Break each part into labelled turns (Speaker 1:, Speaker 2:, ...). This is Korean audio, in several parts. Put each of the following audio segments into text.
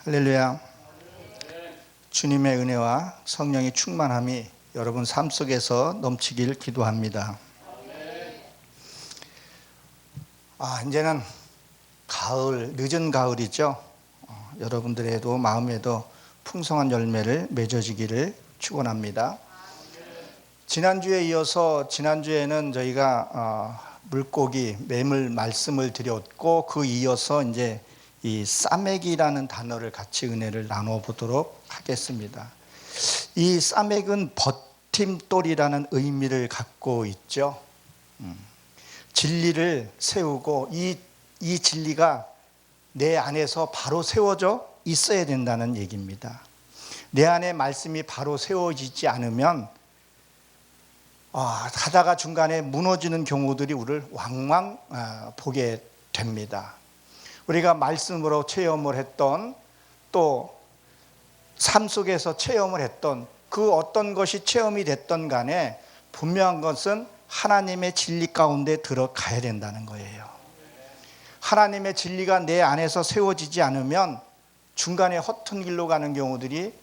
Speaker 1: 할렐루야. 주님의 은혜와 성령의 충만함이 여러분 삶 속에서 넘치길 기도합니다. 이제는 가을, 늦은 가을이죠. 여러분들에도 마음에도 풍성한 열매를 맺어지기를 축원합니다. 지난주에 이어서 지난주에는 저희가 물고기, 매물 말씀을 드렸고 그 이어서 이제 이 싸매기라는 단어를 같이 은혜를 나눠보도록 하겠습니다. 이 싸맥은 버팀돌이라는 의미를 갖고 있죠. 진리를 세우고 이 진리가 내 안에서 바로 세워져 있어야 된다는 얘기입니다. 내 안에 말씀이 바로 세워지지 않으면 하다가 중간에 무너지는 경우들이 우리를 왕왕 보게 됩니다. 우리가 말씀으로 체험을 했던 또 삶 속에서 체험을 했던 그 어떤 것이 체험이 됐던 간에 분명한 것은 하나님의 진리 가운데 들어가야 된다는 거예요. 하나님의 진리가 내 안에서 세워지지 않으면 중간에 허튼 길로 가는 경우들이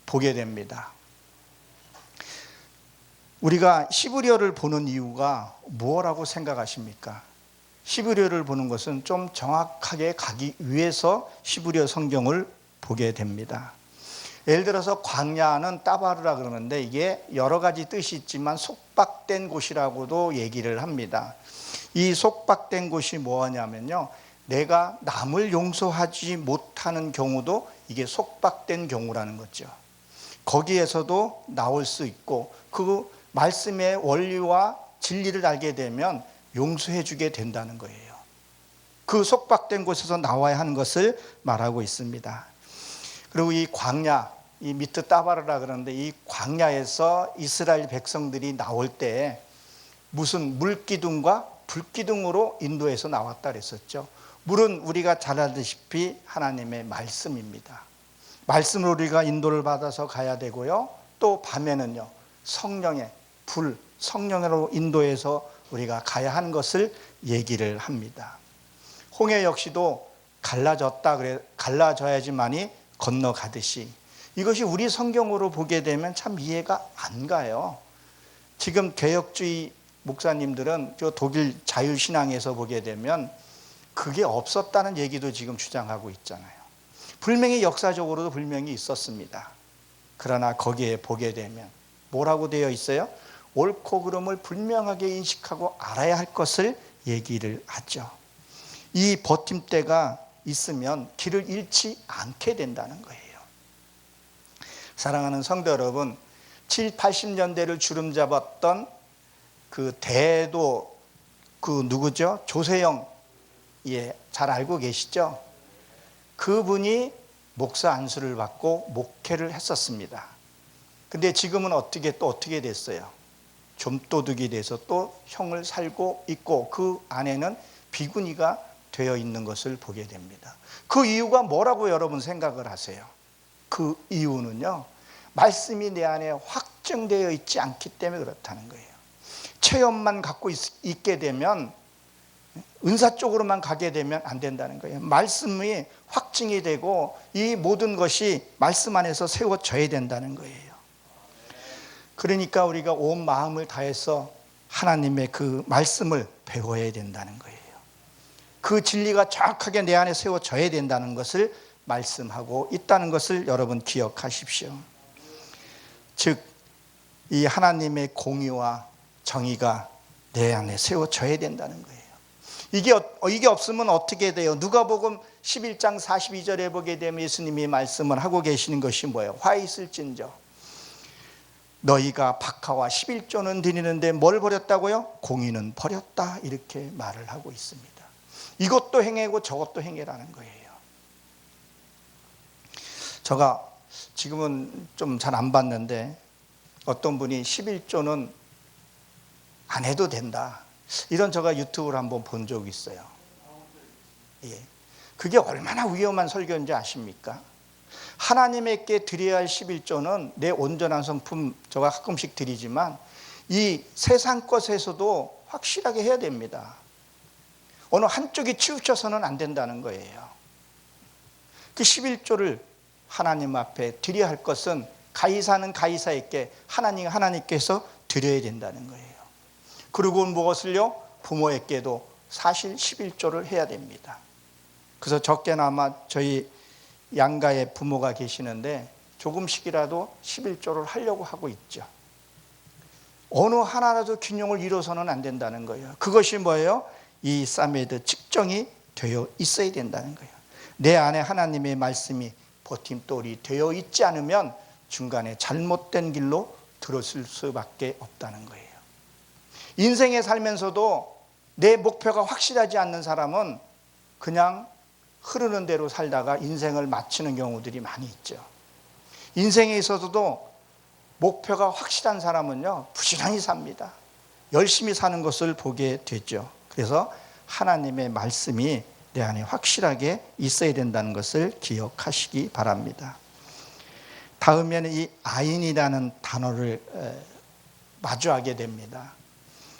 Speaker 1: 보게 됩니다. 우리가 히브리어를 보는 이유가 무엇이라고 생각하십니까? 히브리어를 보는 것은 좀 정확하게 가기 위해서 히브리어 성경을 보게 됩니다. 예를 들어서 광야는 따바르라 그러는데 이게 여러 가지 뜻이 있지만 속박된 곳이라고도 얘기를 합니다. 이 속박된 곳이 뭐냐면요, 내가 남을 용서하지 못하는 경우도 이게 속박된 경우라는 거죠. 거기에서도 나올 수 있고 그 말씀의 원리와 진리를 알게 되면 용서해 주게 된다는 거예요. 그 속박된 곳에서 나와야 하는 것을 말하고 있습니다. 그리고 이 광야, 이 미트 따바르라 그러는데 이 광야에서 이스라엘 백성들이 나올 때 무슨 물기둥과 불기둥으로 인도에서 나왔다 그랬었죠. 물은 우리가 잘 알다시피 하나님의 말씀입니다. 말씀으로 우리가 인도를 받아서 가야 되고요. 또 밤에는요, 성령의 불, 성령으로 인도해서 우리가 가야 하는 것을 얘기를 합니다. 홍해 역시도 갈라져야지만이 건너가듯이 이것이 우리 성경으로 보게 되면 참 이해가 안 가요. 지금 개혁주의 목사님들은 저 독일 자유신앙에서 보게 되면 그게 없었다는 얘기도 지금 주장하고 있잖아요. 분명히 역사적으로도 분명히 있었습니다. 그러나 거기에 보게 되면 뭐라고 되어 있어요? 옳고 그름을 분명하게 인식하고 알아야 할 것을 얘기를 하죠. 이 버팀대가 있으면 길을 잃지 않게 된다는 거예요. 사랑하는 성도 여러분, 7, 80년대를 주름잡았던 그 대도 누구죠? 조세영, 잘 알고 계시죠? 그분이 목사 안수를 받고 목회를 했었습니다. 근데 지금은 어떻게 됐어요? 좀도둑이 돼서 또 형을 살고 있고 그 안에는 비구니가 되어 있는 것을 보게 됩니다. 그 이유가 뭐라고 여러분 생각을 하세요? 그 이유는요, 말씀이 내 안에 확정되어 있지 않기 때문에 그렇다는 거예요. 체험만 갖고 있게 되면, 은사 쪽으로만 가게 되면 안 된다는 거예요. 말씀이 확증이 되고 이 모든 것이 말씀 안에서 세워져야 된다는 거예요. 그러니까 우리가 온 마음을 다해서 하나님의 그 말씀을 배워야 된다는 거예요. 그 진리가 정확하게 내 안에 세워져야 된다는 것을 말씀하고 있다는 것을 여러분 기억하십시오. 즉, 이 하나님의 공의와 정의가 내 안에 세워져야 된다는 거예요. 이게 없으면 어떻게 돼요? 누가복음 11장 42절에 보게 되면 예수님이 말씀을 하고 계시는 것이 뭐예요? 화 있을진저 너희가 박하와 11조는 드리는데 뭘 버렸다고요? 공의는 버렸다, 이렇게 말을 하고 있습니다. 이것도 행하고 저것도 행해라는 거예요. 제가 지금은 좀 잘 안 봤는데 어떤 분이 11조는 안 해도 된다, 이런 제가 유튜브를 한번 본 적이 있어요. 그게 얼마나 위험한 설교인지 아십니까? 하나님께 드려야 할 11조는 내 온전한 성품 제가 가끔씩 드리지만 이 세상 것에서도 확실하게 해야 됩니다. 어느 한쪽이 치우쳐서는 안 된다는 거예요. 그 11조를 하나님 앞에 드려야 할 것은 가이사는 가이사에게, 하나님께서 드려야 된다는 거예요. 그리고 무엇을요? 부모에게도 사실 11조를 해야 됩니다. 그래서 적게나마 저희 양가에 부모가 계시는데 조금씩이라도 11조를 하려고 하고 있죠. 어느 하나라도 균형을 이뤄서는 안 된다는 거예요. 그것이 뭐예요? 이 사메드 측정이 되어 있어야 된다는 거예요. 내 안에 하나님의 말씀이 버팀돌이 되어 있지 않으면 중간에 잘못된 길로 들어설 수밖에 없다는 거예요. 인생에 살면서도 내 목표가 확실하지 않는 사람은 그냥 흐르는 대로 살다가 인생을 마치는 경우들이 많이 있죠. 인생에 있어서도 목표가 확실한 사람은요, 부지런히 삽니다. 열심히 사는 것을 보게 되죠. 그래서 하나님의 말씀이 내 안에 확실하게 있어야 된다는 것을 기억하시기 바랍니다. 다음에는 이 아인이라는 단어를 마주하게 됩니다.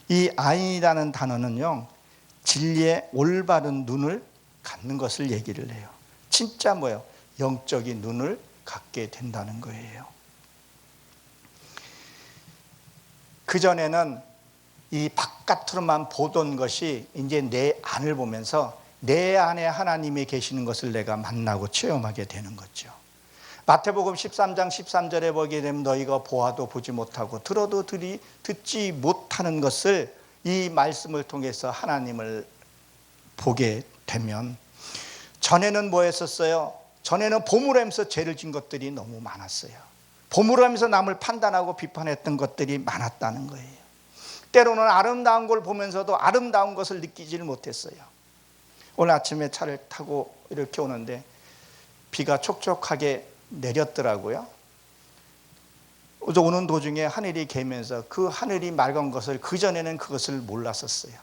Speaker 1: 이 아인이라는 단어는요, 진리의 올바른 눈을 갖는 것을 얘기를 해요. 진짜 뭐예요? 영적인 눈을 갖게 된다는 거예요. 그전에는 이 바깥으로만 보던 것이 이제 내 안을 보면서 내 안에 하나님이 계시는 것을 내가 만나고 체험하게 되는 거죠. 마태복음 13장 13절에 보게 되면 너희가 보아도 보지 못하고 들어도 듣지 못하는 것을 이 말씀을 통해서 하나님을 보게 되면, 전에는 뭐 했었어요? 전에는 보물하면서 죄를 진 것들이 너무 많았어요. 보물하면서 남을 판단하고 비판했던 것들이 많았다는 거예요. 때로는 아름다운 걸 보면서도 아름다운 것을 느끼지를 못했어요. 오늘 아침에 차를 타고 이렇게 오는데 비가 촉촉하게 내렸더라고요. 오는 도중에 하늘이 개면서 그 하늘이 맑은 것을, 그전에는 그것을 몰랐었어요.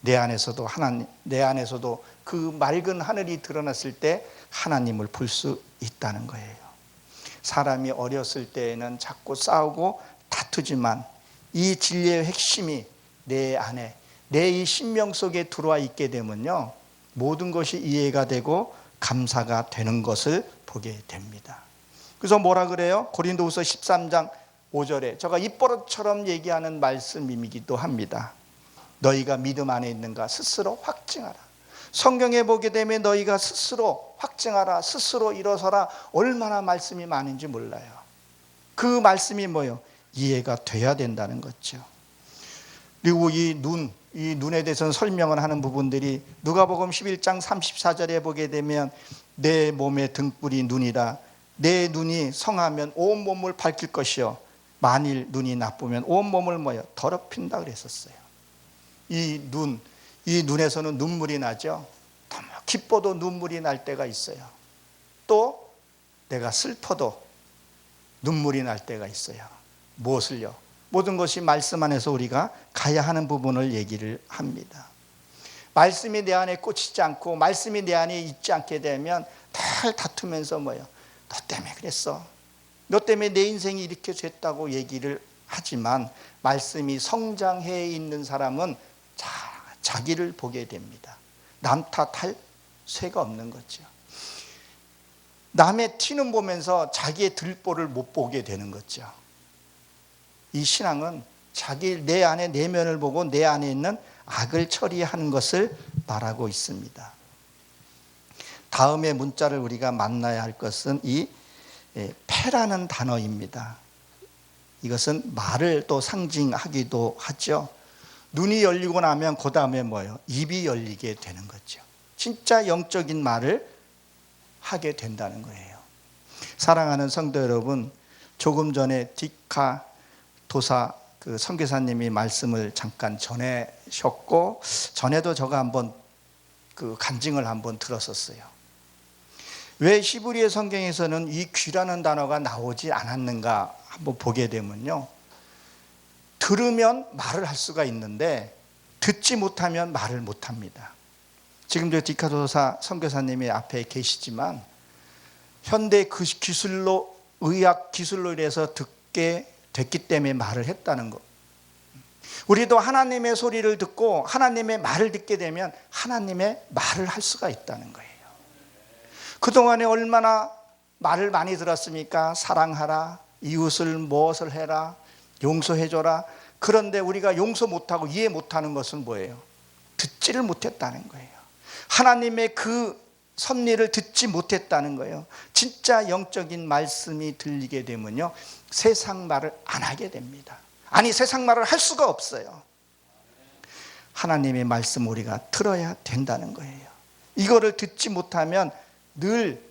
Speaker 1: 내 안에서도 그 맑은 하늘이 드러났을 때 하나님을 볼 수 있다는 거예요. 사람이 어렸을 때에는 자꾸 싸우고 다투지만 이 진리의 핵심이 내 안에, 내 이 심령 속에 들어와 있게 되면요, 모든 것이 이해가 되고 감사가 되는 것을 보게 됩니다. 그래서 뭐라 그래요? 고린도후서 13장 5절에 제가 입버릇처럼 얘기하는 말씀이기도 합니다. 너희가 믿음 안에 있는가 스스로 확증하라. 성경에 보게 되면 너희가 스스로 확증하라, 스스로 일어서라. 얼마나 말씀이 많은지 몰라요. 그 말씀이 뭐예요? 이해가 돼야 된다는 거죠. 그리고 이 눈에 대해서는 설명을 하는 부분들이 누가복음 11장 34절에 보게 되면 내 몸의 등불이 눈이라. 내 눈이 성하면 온 몸을 밝힐 것이요 만일 눈이 나쁘면 온 몸을 뭐예요? 더럽힌다 그랬었어요. 이 눈에서는 눈물이 나죠. 너무 기뻐도 눈물이 날 때가 있어요. 또 내가 슬퍼도 눈물이 날 때가 있어요. 무엇을요? 모든 것이 말씀 안에서 우리가 가야 하는 부분을 얘기를 합니다. 말씀이 내 안에 꽂히지 않고 말씀이 내 안에 있지 않게 되면 늘 다투면서 뭐예요? 너 때문에 그랬어. 너 때문에 내 인생이 이렇게 됐다고 얘기를 하지만 말씀이 성장해 있는 사람은 자기를 보게 됩니다. 남 탓할 쇠가 없는 거죠. 남의 티는 보면서 자기의 들보를 못 보게 되는 거죠. 이 신앙은 내 안에 내면을 보고 내 안에 있는 악을 처리하는 것을 말하고 있습니다. 다음의 문자를 우리가 만나야 할 것은 이 패라는 단어입니다. 이것은 말을 또 상징하기도 하죠. 눈이 열리고 나면 그 다음에 뭐예요? 입이 열리게 되는 거죠. 진짜 영적인 말을 하게 된다는 거예요. 사랑하는 성도 여러분, 조금 전에 디카 도사 그 선교사님이 말씀을 잠깐 전해셨고, 전에도 제가 한번 그 간증을 한번 들었었어요. 왜 히브리어 성경에서는 이 귀라는 단어가 나오지 않았는가 한번 보게 되면요, 들으면 말을 할 수가 있는데 듣지 못하면 말을 못합니다. 지금 저 디카도사 선교사님이 앞에 계시지만 현대 그 기술로, 의학 기술로 인해서 듣게 됐기 때문에 말을 했다는 것. 우리도 하나님의 소리를 듣고 하나님의 말을 듣게 되면 하나님의 말을 할 수가 있다는 거예요. 그동안에 얼마나 말을 많이 들었습니까? 사랑하라, 이웃을 무엇을 해라, 용서해줘라. 그런데 우리가 용서 못하고 이해 못하는 것은 뭐예요? 듣지를 못했다는 거예요. 하나님의 그 섭리를 듣지 못했다는 거예요. 진짜 영적인 말씀이 들리게 되면요, 세상 말을 안 하게 됩니다. 아니, 세상 말을 할 수가 없어요. 하나님의 말씀 우리가 들어야 된다는 거예요. 이거를 듣지 못하면 늘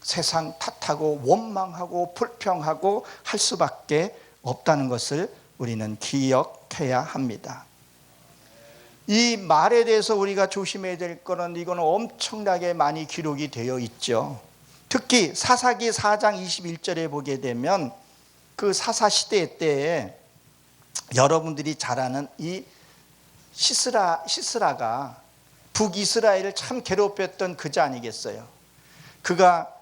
Speaker 1: 세상 탓하고 원망하고 불평하고 할 수밖에 없다는 것을 우리는 기억해야 합니다. 이 말에 대해서 우리가 조심해야 될 거는, 이거는 엄청나게 많이 기록이 되어 있죠. 특히 사사기 4장 21절에 보게 되면 그 사사시대 때에 여러분들이 잘 아는 이 시스라가 북이스라엘을 참 괴롭혔던 그자 아니겠어요? 그가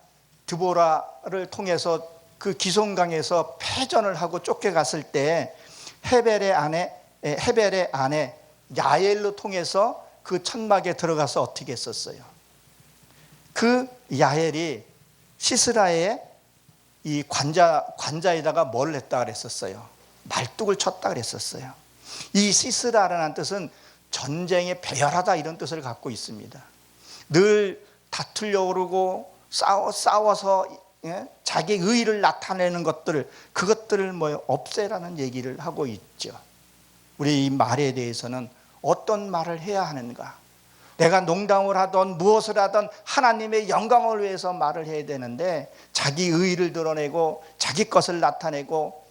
Speaker 1: 드보라를 통해서 그 기송강에서 패전을 하고 쫓겨갔을 때 헤벨의 아내 야엘로 통해서 그 천막에 들어가서 어떻게 했었어요? 그 야엘이 시스라의 이 관자에다가 뭘 했다 그랬었어요? 말뚝을 쳤다 그랬었어요. 이 시스라라는 뜻은 전쟁에 배열하다, 이런 뜻을 갖고 있습니다. 늘 다투려고 그러고 싸워서 자기 의의를 나타내는 그것들을 없애라는 얘기를 하고 있죠. 우리 이 말에 대해서는 어떤 말을 해야 하는가? 내가 농담을 하던 무엇을 하던 하나님의 영광을 위해서 말을 해야 되는데, 자기 의의를 드러내고 자기 것을 나타내고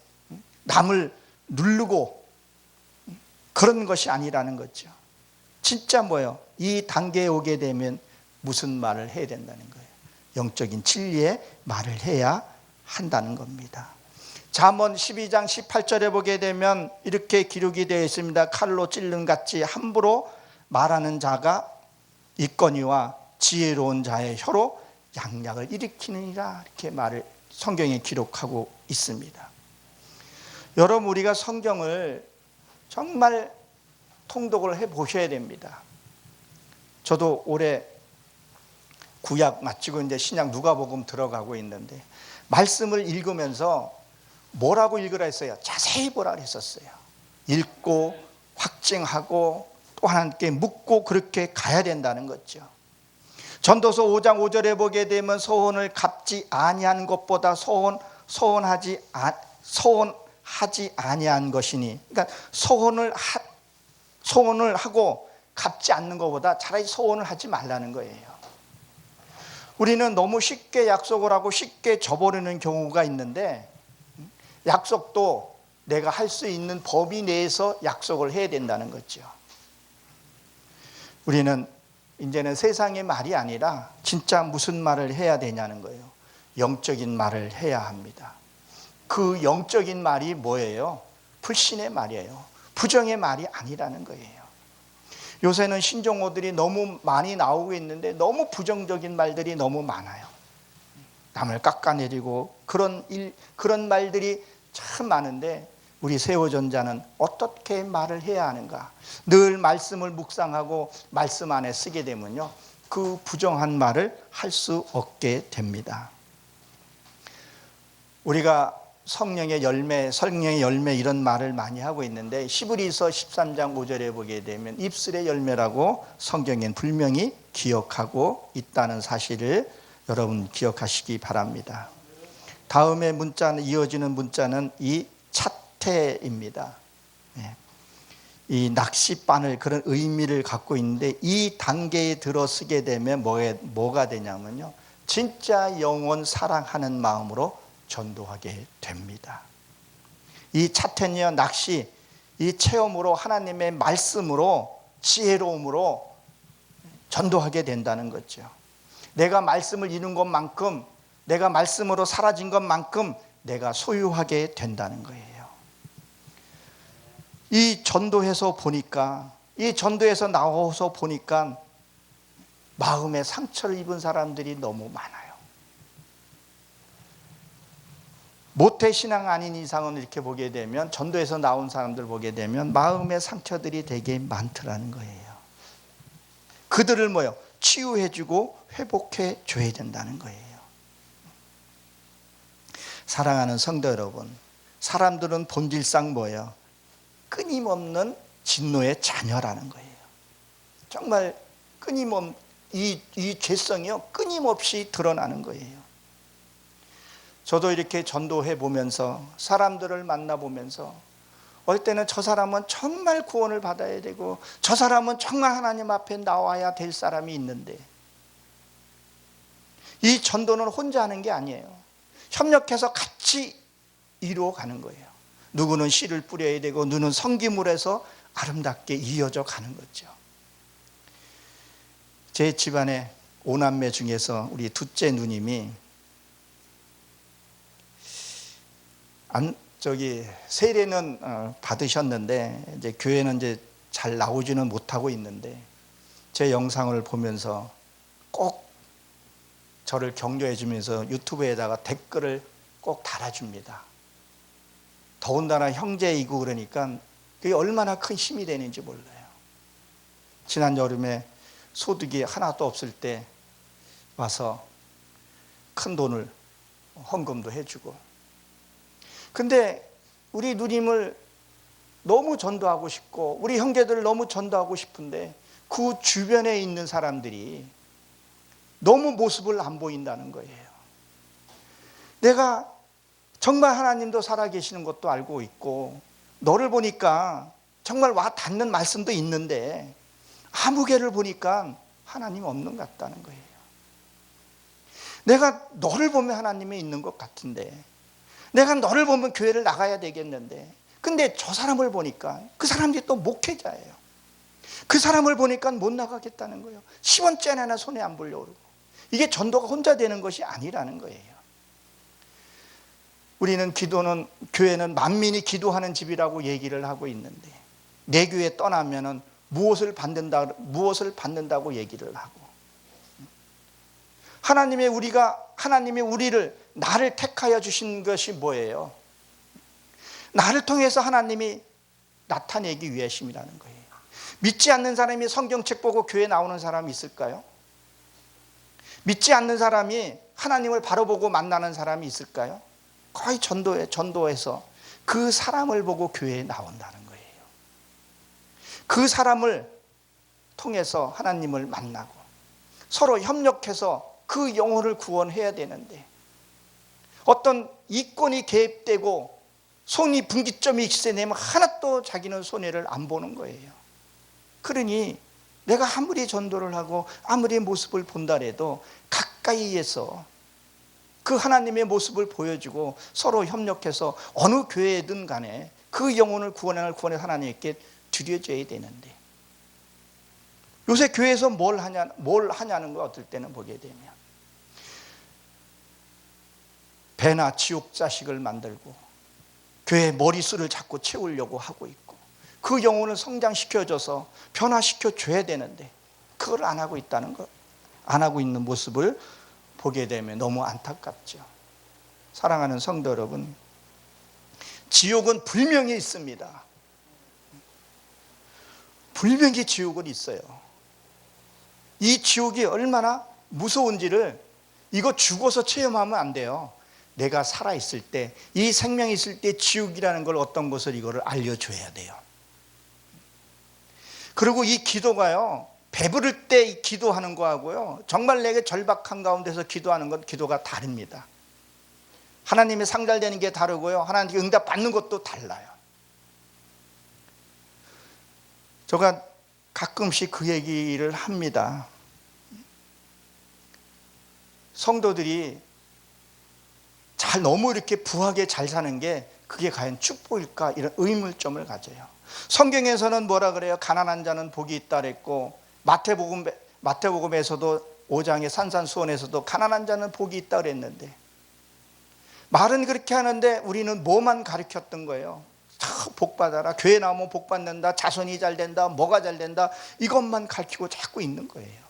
Speaker 1: 남을 누르고 그런 것이 아니라는 거죠. 진짜 이 단계에 오게 되면 무슨 말을 해야 된다는 거예요? 영적인 진리의 말을 해야 한다는 겁니다. 잠언 12장 18절에 보게 되면 이렇게 기록이 되어 있습니다. 칼로 찔른 같이 함부로 말하는 자가 있거니와 지혜로운 자의 혀로 양약을 일으키느니라, 이렇게 말을 성경에 기록하고 있습니다. 여러분, 우리가 성경을 정말 통독을 해 보셔야 됩니다. 저도 올해 구약 마치고 이제 신약 누가복음 들어가고 있는데, 말씀을 읽으면서 뭐라고 읽으라 했어요? 자세히 보라 했었어요. 읽고 확증하고 또 하나님께 묻고 그렇게 가야 된다는 거죠. 전도서 5장 5절에 보게 되면 소원을 갚지 아니한 것보다 소원하지 아니한 것이니, 그러니까 소원을 하고 갚지 않는 것보다 차라리 소원을 하지 말라는 거예요. 우리는 너무 쉽게 약속을 하고 쉽게 저버리는 경우가 있는데, 약속도 내가 할 수 있는 범위 내에서 약속을 해야 된다는 거죠. 우리는 이제는 세상의 말이 아니라 진짜 무슨 말을 해야 되냐는 거예요. 영적인 말을 해야 합니다. 그 영적인 말이 뭐예요? 불신의 말이에요. 부정의 말이 아니라는 거예요. 요새는 신종호들이 너무 많이 나오고 있는데 너무 부정적인 말들이 너무 많아요. 남을 깎아내리고 그런 말들이 참 많은데, 우리 세워전자는 어떻게 말을 해야 하는가? 늘 말씀을 묵상하고 말씀 안에 쓰게 되면요, 그 부정한 말을 할 수 없게 됩니다. 우리가 성령의 열매 이런 말을 많이 하고 있는데, 히브리서 13장 5절에 보게 되면 입술의 열매라고 성경엔 분명히 기억하고 있다는 사실을 여러분 기억하시기 바랍니다. 다음에 이어지는 문자는 이 차태입니다. 이 낚싯바늘, 그런 의미를 갖고 있는데, 이 단계에 들어서게 되면 뭐가 되냐면요, 진짜 영혼 사랑하는 마음으로 전도하게 됩니다. 이 차태는요, 낚시, 이 체험으로 하나님의 말씀으로 지혜로움으로 전도하게 된다는 거죠. 내가 말씀을 이룬 것만큼, 내가 말씀으로 사라진 것만큼 내가 소유하게 된다는 거예요. 이 전도에서 나와서 보니까 마음에 상처를 입은 사람들이 너무 많아요. 모태신앙 아닌 이상은 이렇게 보게 되면, 전도에서 나온 사람들 보게 되면 마음의 상처들이 되게 많더라는 거예요. 그들을 치유해주고 회복해 줘야 된다는 거예요. 사랑하는 성도 여러분, 사람들은 본질상 뭐예요? 끊임없는 진노의 자녀라는 거예요. 정말 이 죄성이요, 끊임없이 드러나는 거예요. 저도 이렇게 전도해 보면서, 사람들을 만나보면서, 어떨 때는 저 사람은 정말 구원을 받아야 되고, 저 사람은 정말 하나님 앞에 나와야 될 사람이 있는데, 이 전도는 혼자 하는 게 아니에요. 협력해서 같이 이루어 가는 거예요. 누구는 씨를 뿌려야 되고, 누구는 성기물에서 아름답게 이어져 가는 거죠. 제 집안에 5남매 중에서 우리 둘째 누님이 세례는 받으셨는데 이제 교회는 이제 잘 나오지는 못하고 있는데, 제 영상을 보면서 꼭 저를 격려해 주면서 유튜브에다가 댓글을 꼭 달아줍니다. 더군다나 형제이고 그러니까 그게 얼마나 큰 힘이 되는지 몰라요. 지난 여름에 소득이 하나도 없을 때 와서 큰 돈을 헌금도 해주고, 근데 우리 누님을 너무 전도하고 싶고 우리 형제들을 너무 전도하고 싶은데 그 주변에 있는 사람들이 너무 모습을 안 보인다는 거예요. 내가 정말 하나님도 살아계시는 것도 알고 있고, 너를 보니까 정말 와 닿는 말씀도 있는데 아무개를 보니까 하나님 없는 것 같다는 거예요. 내가 너를 보면 하나님이 있는 것 같은데, 내가 너를 보면 교회를 나가야 되겠는데, 근데 저 사람을 보니까 그 사람들이 또 목회자예요. 그 사람을 보니까 못 나가겠다는 거예요. 10원짜리 하나 손에 안 보려고 그러고. 이게 전도가 혼자 되는 것이 아니라는 거예요. 우리는 교회는 만민이 기도하는 집이라고 얘기를 하고 있는데, 내 교회 떠나면은 무엇을 받는다고 얘기를 하고, 하나님의 우리를, 나를 택하여 주신 것이 뭐예요? 나를 통해서 하나님이 나타내기 위해심이라는 거예요. 믿지 않는 사람이 성경책 보고 교회 나오는 사람이 있을까요? 믿지 않는 사람이 하나님을 바로 보고 만나는 사람이 있을까요? 거의 전도에서 그 사람을 보고 교회에 나온다는 거예요. 그 사람을 통해서 하나님을 만나고 서로 협력해서 그 영혼을 구원해야 되는데, 어떤 이권이 개입되고 손이 분기점이 있으면 하나도 자기는 손해를 안 보는 거예요. 그러니 내가 아무리 전도를 하고 아무리 모습을 본다 해도 가까이에서 그 하나님의 모습을 보여주고 서로 협력해서 어느 교회든 간에 그 영혼을 구원해서 하나님께 드려줘야 되는데, 요새 교회에서 뭘 하냐는 거 어떨 때는 보게 되면 배나 지옥 자식을 만들고 교회 머리수를 자꾸 채우려고 하고 있고, 그 영혼을 성장시켜줘서 변화시켜 줘야 되는데 그걸 안 하고 있는 모습을 보게 되면 너무 안타깝죠. 사랑하는 성도 여러분, 지옥은 분명히 있습니다. 분명히 지옥은 있어요. 이 지옥이 얼마나 무서운지를 이거 죽어서 체험하면 안 돼요. 내가 살아있을 때, 이 생명이 있을 때 지옥이라는 걸 어떤 것을 이거를 알려줘야 돼요. 그리고 이 기도가요, 배부를 때 기도하는 거하고요, 정말 내게 절박한 가운데서 기도하는 건 기도가 다릅니다. 하나님의 상달되는 게 다르고요, 하나님께 응답 받는 것도 달라요. 제가 가끔씩 그 얘기를 합니다. 성도들이 너무 이렇게 부하게 잘 사는 게 그게 과연 축복일까, 이런 의문점을 가져요. 성경에서는 뭐라 그래요? 가난한 자는 복이 있다 그랬고, 마태복음에서도 5장의 산산수원에서도 가난한 자는 복이 있다 그랬는데, 말은 그렇게 하는데 우리는 뭐만 가르쳤던 거예요? 복 받아라, 교회 나오면 복 받는다, 자손이 잘 된다, 뭐가 잘 된다, 이것만 가르치고 자꾸 있는 거예요.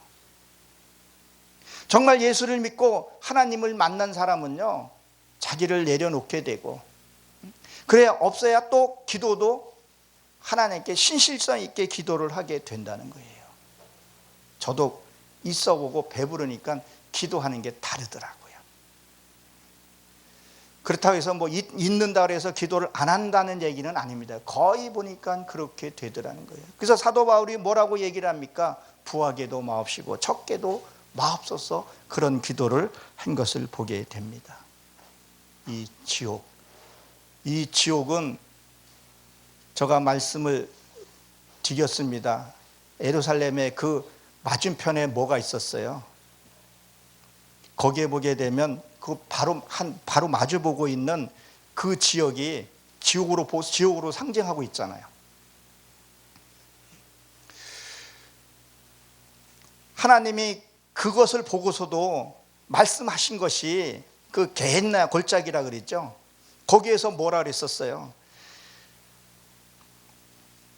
Speaker 1: 정말 예수를 믿고 하나님을 만난 사람은요, 자기를 내려놓게 되고, 그래 없어야 또 기도도 하나님께 신실성 있게 기도를 하게 된다는 거예요. 저도 있어보고 배부르니까 기도하는 게 다르더라고요. 그렇다고 해서 뭐 있는다 그래서 기도를 안 한다는 얘기는 아닙니다. 거의 보니까 그렇게 되더라는 거예요. 그래서 사도 바울이 뭐라고 얘기를 합니까? 부하게도 마옵시고 적게도 마옵소서, 그런 기도를 한 것을 보게 됩니다. 이 지옥은 제가 말씀을 드렸습니다. 예루살렘의 그 맞은편에 뭐가 있었어요? 거기에 보게 되면 그 바로 마주 보고 있는 그 지역이 지옥으로 상징하고 있잖아요. 하나님이 그것을 보고서도 말씀하신 것이 그 게헨나 골짜기라 그랬죠. 거기에서 뭐라 그랬었어요?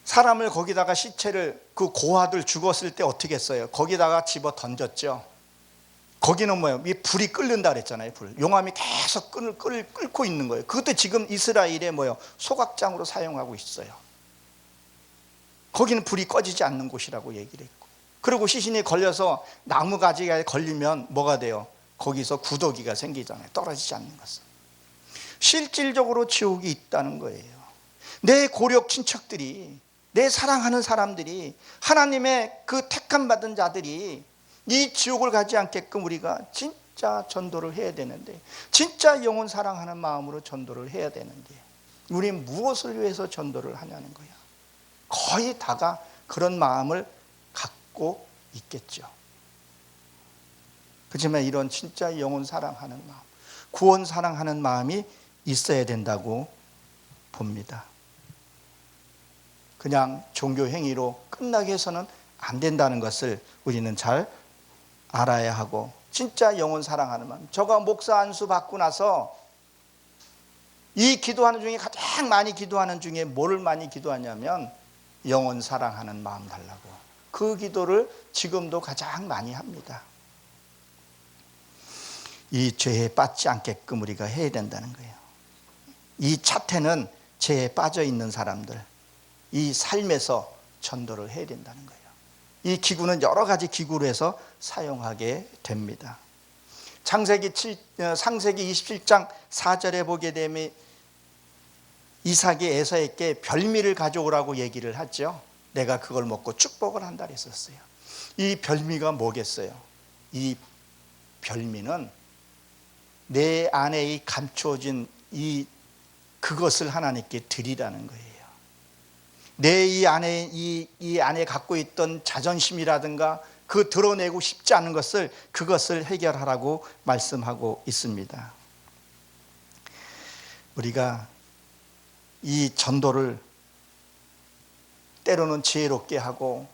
Speaker 1: 사람을 거기다가 시체를, 그 고아들 죽었을 때 어떻게 했어요? 거기다가 집어 던졌죠. 거기는 뭐예요? 이 불이 끓는다 그랬잖아요. 용암이 계속 끓고 있는 거예요. 그것도 지금 이스라엘의 뭐예요? 소각장으로 사용하고 있어요. 거기는 불이 꺼지지 않는 곳이라고 얘기를 했고, 그리고 시신이 걸려서 나무 가지가 걸리면 뭐가 돼요? 거기서 구더기가 생기잖아요. 떨어지지 않는 것은. 실질적으로 지옥이 있다는 거예요. 내 고력 친척들이, 내 사랑하는 사람들이, 하나님의 그 택함 받은 자들이 이 지옥을 가지 않게끔 우리가 진짜 전도를 해야 되는데, 진짜 영혼 사랑하는 마음으로 전도를 해야 되는데, 우리 무엇을 위해서 전도를 하냐는 거야. 거의 다가 그런 마음을 갖고 있겠죠. 그렇지만 이런 진짜 영혼 사랑하는 마음, 구원 사랑하는 마음이 있어야 된다고 봅니다. 그냥 종교 행위로 끝나게 해서는 안 된다는 것을 우리는 잘 알아야 하고, 진짜 영혼 사랑하는 마음. 제가 목사 안수 받고 나서 이 기도하는 중에 가장 많이 기도하는 중에 뭐를 많이 기도하냐면 영혼 사랑하는 마음 달라고. 그 기도를 지금도 가장 많이 합니다. 이 죄에 빠지지 않게끔 우리가 해야 된다는 거예요. 이 차태는 죄에 빠져 있는 사람들, 이 삶에서 전도를 해야 된다는 거예요. 이 기구는 여러 가지 기구로 해서 사용하게 됩니다. 창세기 27장 4절에 보게 되면 이삭이 에서에게 별미를 가져오라고 얘기를 하죠. 내가 그걸 먹고 축복을 한다 그랬었어요. 이 별미가 뭐겠어요? 이 별미는 내 안에 이 감추어진 그것을 하나님께 드리라는 거예요. 내 이 안에 갖고 있던 자존심이라든가 그 드러내고 싶지 않은 그것을 해결하라고 말씀하고 있습니다. 우리가 이 전도를 때로는 지혜롭게 하고,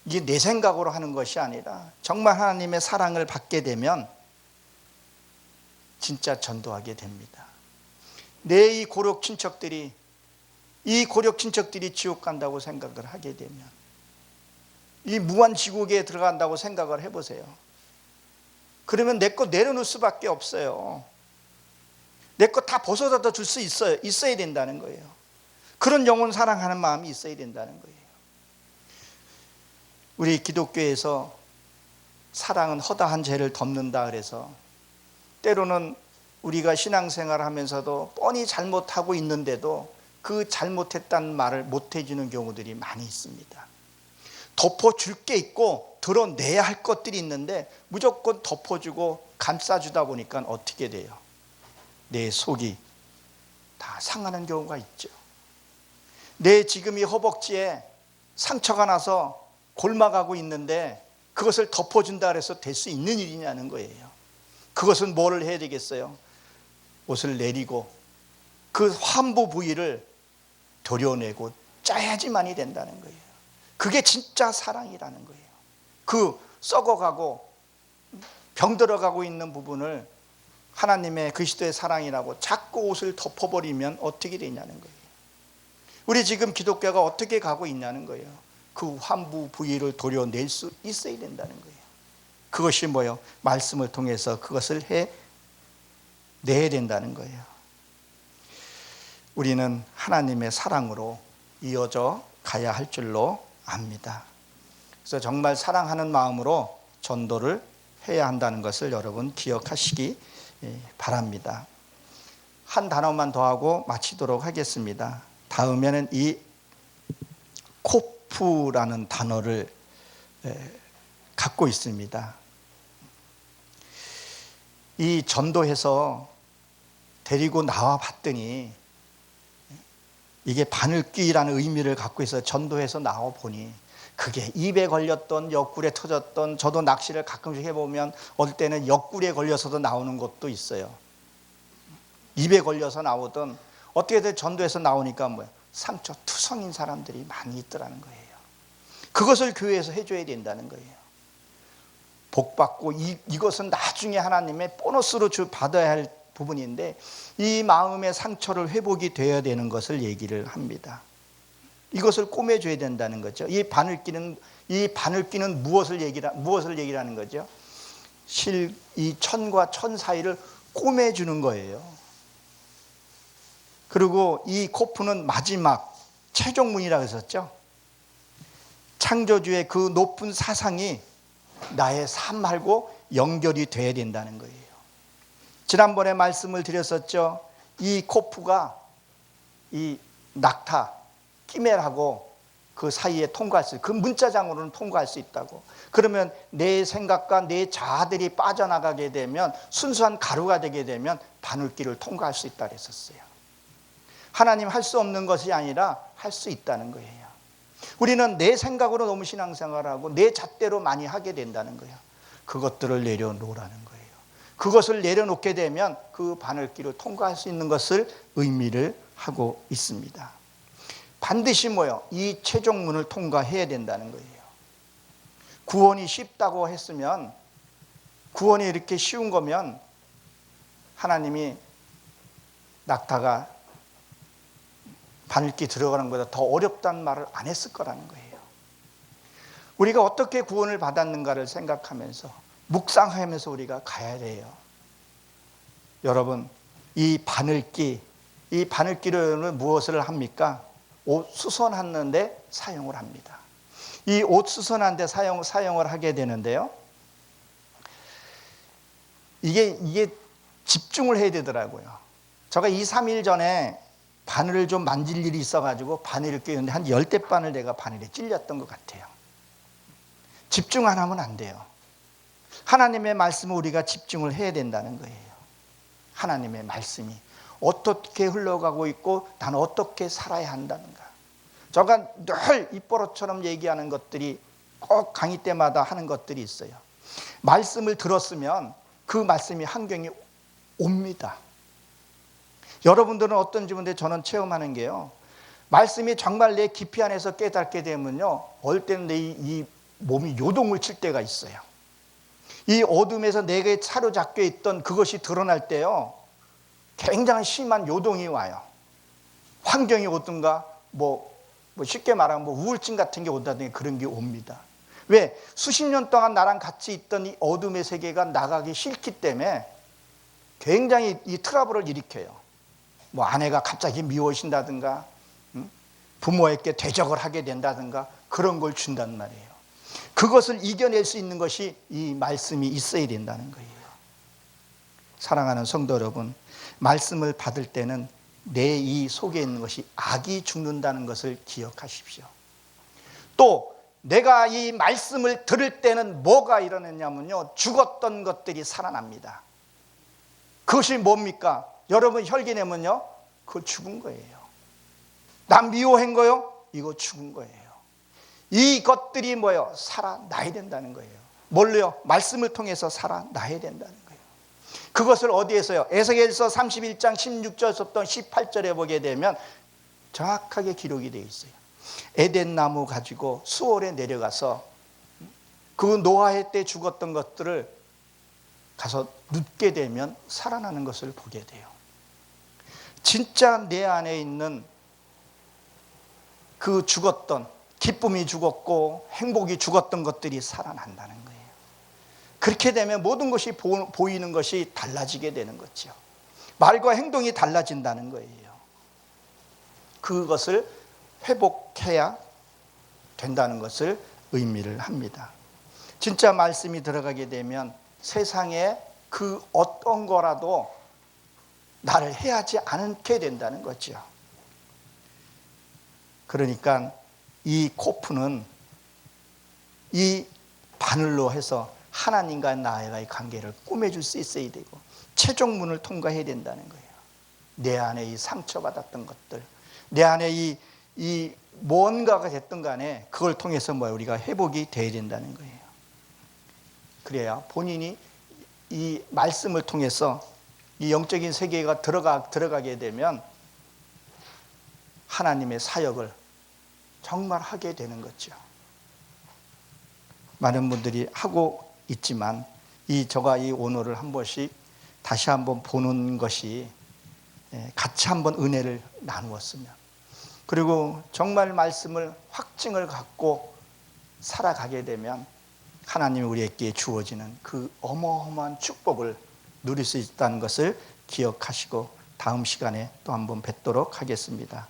Speaker 1: 이게 내 생각으로 하는 것이 아니라 정말 하나님의 사랑을 받게 되면 진짜 전도하게 됩니다. 내 이 고력 친척들이 지옥 간다고 생각을 하게 되면, 이 무한 지옥에 들어간다고 생각을 해보세요. 그러면 내 거 내려놓을 수밖에 없어요. 내 거 다 벗어다 줄 수 있어야 된다는 거예요. 그런 영혼 사랑하는 마음이 있어야 된다는 거예요. 우리 기독교에서 사랑은 허다한 죄를 덮는다 그래서 때로는 우리가 신앙생활을 하면서도 뻔히 잘못하고 있는데도 그 잘못했다는 말을 못 해주는 경우들이 많이 있습니다. 덮어줄 게 있고 드러내야 할 것들이 있는데 무조건 덮어주고 감싸주다 보니까 어떻게 돼요? 내 속이 다 상하는 경우가 있죠. 내 지금 이 허벅지에 상처가 나서 골마가고 있는데 그것을 덮어준다 해서 될 수 있는 일이냐는 거예요. 그것은 뭐를 해야 되겠어요? 옷을 내리고 그 환부 부위를 도려내고 짜야지만이 된다는 거예요. 그게 진짜 사랑이라는 거예요. 그 썩어가고 병들어가고 있는 부분을 하나님의 그리스도의 사랑이라고 자꾸 옷을 덮어버리면 어떻게 되냐는 거예요. 우리 지금 기독교가 어떻게 가고 있냐는 거예요. 그 환부 부위를 도려낼 수 있어야 된다는 거예요. 그것이 뭐예요? 말씀을 통해서 그것을 해내야 된다는 거예요. 우리는 하나님의 사랑으로 이어져 가야 할 줄로 압니다. 그래서 정말 사랑하는 마음으로 전도를 해야 한다는 것을 여러분 기억하시기 바랍니다. 한 단어만 더 하고 마치도록 하겠습니다. 다음에는 이 코프라는 단어를 갖고 있습니다. 이 전도해서 데리고 나와 봤더니 이게 바늘귀라는 의미를 갖고 있어서 전도해서 나와 보니 그게 입에 걸렸던 옆구리에 터졌던, 저도 낚시를 가끔씩 해보면 어떨 때는 옆구리에 걸려서도 나오는 것도 있어요. 입에 걸려서 나오던, 어떻게든 전도해서 나오니까 뭐야, 상처 투성인 사람들이 많이 있더라는 거예요. 그것을 교회에서 해줘야 된다는 거예요. 복받고 이것은 나중에 하나님의 보너스로 받아야 할 부분인데, 이 마음의 상처를 회복이 되어야 되는 것을 얘기를 합니다. 이것을 꼬매줘야 된다는 거죠. 이 바늘귀는 무엇을 얘기하는 거죠? 이 천과 천 사이를 꼬매주는 거예요. 그리고 이 코프는 마지막 최종문이라고 했었죠. 창조주의 그 높은 사상이 나의 삶하고 연결이 돼야 된다는 거예요. 지난번에 말씀을 드렸었죠. 이 코프가 이 낙타, 끼멜하고 그 사이에 통과할 수, 그 문자장으로는 통과할 수 있다고. 그러면 내 생각과 내 자아들이 빠져나가게 되면, 순수한 가루가 되게 되면 바늘길을 통과할 수 있다고 했었어요. 하나님 할 수 없는 것이 아니라 할 수 있다는 거예요. 우리는 내 생각으로 너무 신앙생활하고 내 잣대로 많이 하게 된다는 거예요. 그것들을 내려놓으라는 거예요. 그것을 내려놓게 되면 그 바늘길을 통과할 수 있는 것을 의미를 하고 있습니다. 반드시 뭐요? 이 최종문을 통과해야 된다는 거예요. 구원이 쉽다고 했으면, 구원이 이렇게 쉬운 거면 하나님이 낙타가 바늘길 들어가는 것보다 더 어렵다는 말을 안 했을 거라는 거예요. 우리가 어떻게 구원을 받았는가를 생각하면서 묵상하면서 우리가 가야 돼요. 여러분, 이 바늘길은 무엇을 합니까? 옷 수선하는데 사용을 합니다. 이 옷 수선하는데 사용을 하게 되는데요, 이게 집중을 해야 되더라고요. 제가 2-3일 전에 바늘을 좀 만질 일이 있어가지고 바늘을 꿰는데 한 10대 바늘 내가 바늘에 찔렸던 것 같아요. 집중 안 하면 안 돼요. 하나님의 말씀을 우리가 집중을 해야 된다는 거예요. 하나님의 말씀이 어떻게 흘러가고 있고 나는 어떻게 살아야 한다는가. 제가 늘 입버릇처럼 얘기하는 것들이 꼭 강의 때마다 하는 것들이 있어요. 말씀을 들었으면 그 말씀이 환경에 옵니다. 여러분들은 어떤지 모르는데 저는 체험하는 게요, 말씀이 정말 내 깊이 안에서 깨닫게 되면요, 어떨 때는 이 몸이 요동을 칠 때가 있어요. 이 어둠에서 내게 사로잡혀 있던 그것이 드러날 때요, 굉장히 심한 요동이 와요. 환경이 오든가 뭐 쉽게 말하면 우울증 같은 게 온다든지 그런 게 옵니다. 왜? 수십 년 동안 나랑 같이 있던 이 어둠의 세계가 나가기 싫기 때문에 굉장히 이 트러블을 일으켜요. 아내가 갑자기 미워진다든가, 부모에게 대적을 하게 된다든가 그런 걸 준단 말이에요. 그것을 이겨낼 수 있는 것이 이 말씀이 있어야 된다는 거예요. 사랑하는 성도 여러분, 말씀을 받을 때는 내 이 속에 있는 것이 악이 죽는다는 것을 기억하십시오. 또 내가 이 말씀을 들을 때는 뭐가 일어났냐면요, 죽었던 것들이 살아납니다. 그것이 뭡니까? 여러분 혈기내면요, 그거 죽은 거예요. 남 미워한 거요? 이거 죽은 거예요. 이것들이 뭐예요? 살아나야 된다는 거예요. 뭘로요? 말씀을 통해서 살아나야 된다는 거예요. 그것을 어디에서요? 에스겔서 31장 16절부터 18절에 보게 되면 정확하게 기록이 되어 있어요. 에덴 나무 가지고 수월에 내려가서 그 노아의 때 죽었던 것들을 가서 눕게 되면 살아나는 것을 보게 돼요. 진짜 내 안에 있는 그 죽었던, 기쁨이 죽었고 행복이 죽었던 것들이 살아난다는 거예요. 그렇게 되면 모든 것이 보이는 것이 달라지게 되는 거죠. 말과 행동이 달라진다는 거예요. 그것을 회복해야 된다는 것을 의미를 합니다. 진짜 말씀이 들어가게 되면 세상에 그 어떤 거라도 나를 해하지 않게 된다는 거죠. 그러니까 이 코프는 이 바늘로 해서 하나님과 나와의 관계를 꾸며줄 수 있어야 되고 최종문을 통과해야 된다는 거예요. 내 안에 이 상처받았던 것들, 내 안에 이 뭔가가 됐든 간에 그걸 통해서 우리가 회복이 돼야 된다는 거예요. 그래야 본인이 이 말씀을 통해서 이 영적인 세계가 들어가게 되면 하나님의 사역을 정말 하게 되는 거죠. 많은 분들이 하고 있지만 저가 이 오늘을 한 번씩 다시 한번 보는 것이 같이 한번 은혜를 나누었으면, 그리고 정말 말씀을 확증을 갖고 살아가게 되면 하나님이 우리에게 주어지는 그 어마어마한 축복을 누릴 수 있다는 것을 기억하시고 다음 시간에 또 한번 뵙도록 하겠습니다.